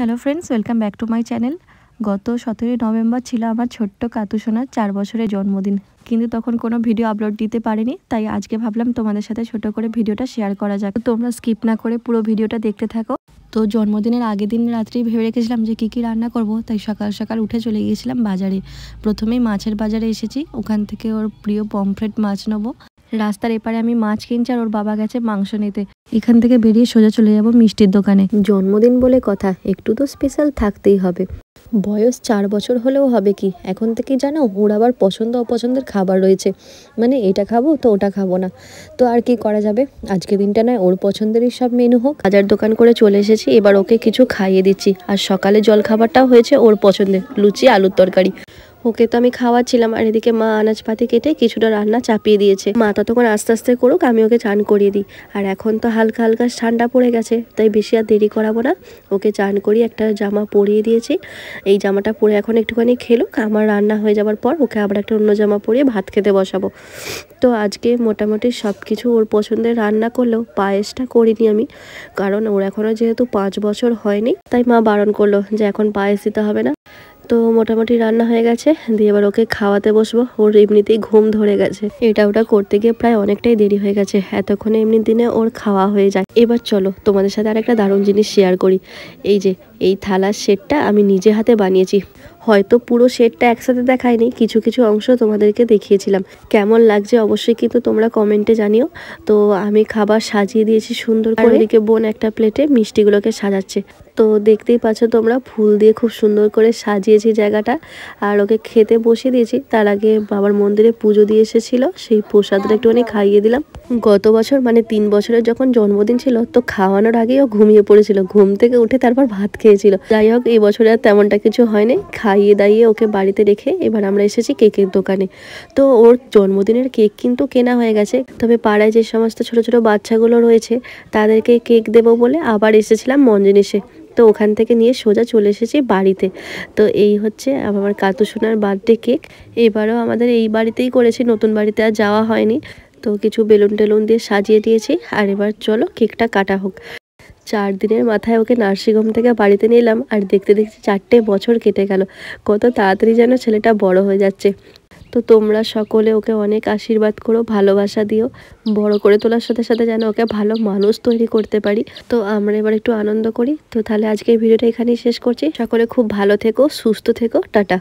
Hello friends, welcome back to my channel. গত 17ই November ছিল আমার ছোট্ট কাতুসোনার 4 বছরের জন্মদিন, কিন্তু তখন কোনো ভিডিও আপলোড দিতে পারিনি। তাই আজকে ভাবলাম তোমাদের সাথে ছোট করে ভিডিওটা শেয়ার করা যাক। তোমরা স্কিপ না করে পুরো ভিডিওটা দেখতে থাকো। তো জন্মদিনের আগের দিন রাত্রেই ভেবে রেখেছিলাম যে কী রান্না করব, তাই সকাল সকাল উঠে চলে গিয়েছিলাম বাজারে। প্রথমেই মাছের বাজারে এসেছি, ওখান থেকে ওর প্রিয় পমফ্রেট মাছ নেবো। রাস্তার এপারে আমি মাছ কিনছি আর ওর বাবা গেছে মাংস নিতে। এখান থেকে বেরিয়ে সোজা চলে যাব মিষ্টির দোকানে। জন্মদিন বলে কথা, একটু তো স্পেশাল থাকতেই হবে। বয়স 4 বছর হলেও হবে কি, এখন থেকেই জানো ওর আবার পছন্দ অপছন্দের খাবার রয়েছে। মানে এটা খাবো তো ওটা খাবো না, তো আর কি করা যাবে। আজকে দিনটা নয় ওর পছন্দেরই সব মেনু হোক। বাজার দোকান করে চলে এসেছি, এবার ওকে কিছু খাইয়ে দিচ্ছি। আর সকালে জল খাবারটাও হয়েছে ওর পছন্দের, লুচি আলুর তরকারি। ওকে তো আমি খাওয়াচ্ছিলাম, আর এদিকে মা আনাজপাতি কেটে কিছুটা রান্না চাপিয়ে দিয়েছে। মা ততক্ষণ আস্তে আস্তে করুক, আমি ওকে চান করিয়ে দিই। আর এখন তো হালকা হালকা ঠান্ডা পড়ে গেছে, তাই বেশি আর দেরি করাবো না। ওকে চান করিয়ে একটা জামা পরিয়ে দিয়েছি। এই জামাটা পরে এখন একটুখানি খেলুক, আমার রান্না হয়ে যাওয়ার পর ওকে আবার একটা অন্য জামা পরিয়ে ভাত খেতে বসাবো। তো আজকে মোটামুটি সব কিছু ওর পছন্দের রান্না করলেও পায়েসটা করিনি আমি, কারণ ওর এখনও যেহেতু 5 বছর হয়নি, তাই মা বারণ করলো যে এখন পায়েস দিতে হবে না। তো মোটামুটি রান্না হয়ে গেছে, দিয়ে এবার ওকে খাওয়াতে বসবো। ওর এমনিতেই ঘুম ধরে গেছে, এটা ওটা করতে গিয়ে প্রায় অনেকটাই দেরি হয়ে গেছে। এতক্ষণে এমনি দিনে ওর খাওয়া হয়ে যায়। এবার চলো তোমাদের সাথে আর একটা দারুণ জিনিস শেয়ার করি। এই যে এই থালার সেটটা আমি নিজে হাতে বানিয়েছি। হয়তো পুরো সেটটা একসাথে দেখায়নি, কিছু কিছু অংশ তোমাদেরকে দেখিয়েছিলাম। কেমন লাগছে অবশ্যই কিন্তু তোমরা কমেন্টে জানিও। তো আমি খাবার সাজিয়ে দিয়েছি সুন্দর করে, ওদিকে বোন একটা প্লেটে মিষ্টিগুলোকে সাজাচ্ছে। তো দেখতেই পাচ্ছ তোমরা, ফুল দিয়ে খুব সুন্দর করে সাজিয়েছি জায়গাটা। আর ওকে খেতে বসিয়ে দিয়েছি। তার আগে বাবার মন্দিরে পুজো দিয়ে এসেছিল, সেই প্রসাদটা একটুখানি খাইয়ে দিলাম। গত বছর মানে 3 বছরের যখন জন্মদিন ছিল, তো খাওয়ানোর আগেই ও ঘুমিয়ে পড়েছিল, ঘুম থেকে উঠে তারপর ভাত খেয়েছিল। যাই হোক, এই বছরে আর তেমনটা কিছু হয়নি। খাইয়ে দাইয়ে ওকে বাড়িতে রেখে এবার আমরা এসেছি কেকের দোকানে। তো ওর জন্মদিনের কেক কিন্তু কেনা হয়ে গেছে, তবে পাড়ায় যে সমস্ত ছোট ছোট বাচ্চাগুলো রয়েছে তাদেরকে কেক দেবো বলে আবার এসেছিলাম মঞ্জিনিসে। তো ওখান থেকে নিয়ে সোজা চলে এসেছি বাড়িতে। তো এই হচ্ছে আমার কাতুসোনার বার্থডে কেক। এবারও আমাদের এই বাড়িতেই করেছি, নতুন বাড়িতে আর যাওয়া হয়নি। তো কিছু বেলুন টেলুন দিয়ে সাজিয়ে দিয়েছি। আর এবার চলো কেকটা কাটা হোক। 4 দিনের মাথায় ওকে নার্সিংহোম থেকে বাড়িতে নিলাম, আর দেখতে দেখতে 4টে বছর কেটে গেল। কত তাড়াতাড়ি যেন ছেলেটা বড় হয়ে যাচ্ছে। তো তোমরা সকলে ওকে অনেক আশীর্বাদ করো, ভালোবাসা দিও। বড় করে তোলার সাথে সাথে যেন ওকে ভালো মানুষ তৈরি করতে পারি। তো আমরা এবার একটু আনন্দ করি। তো তাহলে আজকের ভিডিওটা এখানেই শেষ করছি। সকলে খুব ভালো থেকো, সুস্থ থেকো, টাটা।